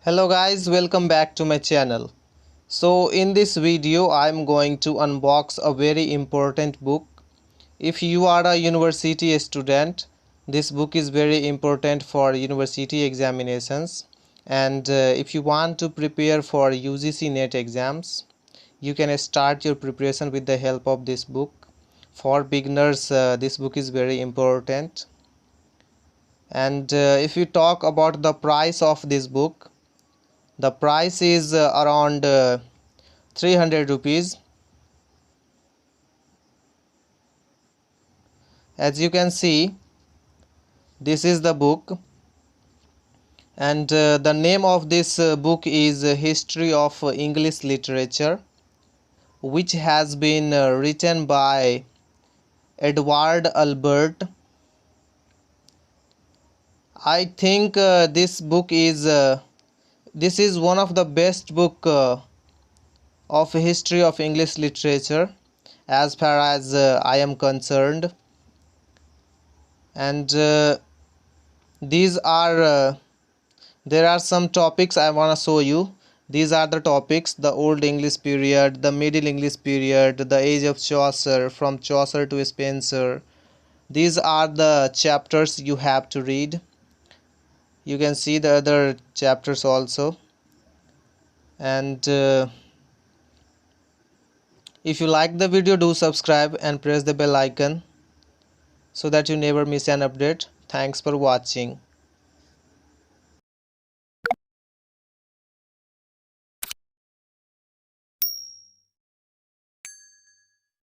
Hello guys, welcome back to my channel. So in this video I'm going to unbox a very important book. If you are a university student, this book is very important for university examinations, and if you want to prepare for UGC NET exams, you can start your preparation with the help of this book. For beginners, this book is very important. And if you talk about the price of this book, the price is around 300 rupees. As you can see, this is the book, and the name of this book is History of English Literature, which has been written by Edward Albert. I think this is one of the best book of history of English literature as far as I am concerned. And these are there are some topics I want to show you. These are the topics: the Old English period, the Middle English period, the age of Chaucer, from Chaucer to Spencer. These are the chapters you have to read. You can see the other chapters also. And if you like the video, do subscribe and press the bell icon so that you never miss an update. Thanks for watching.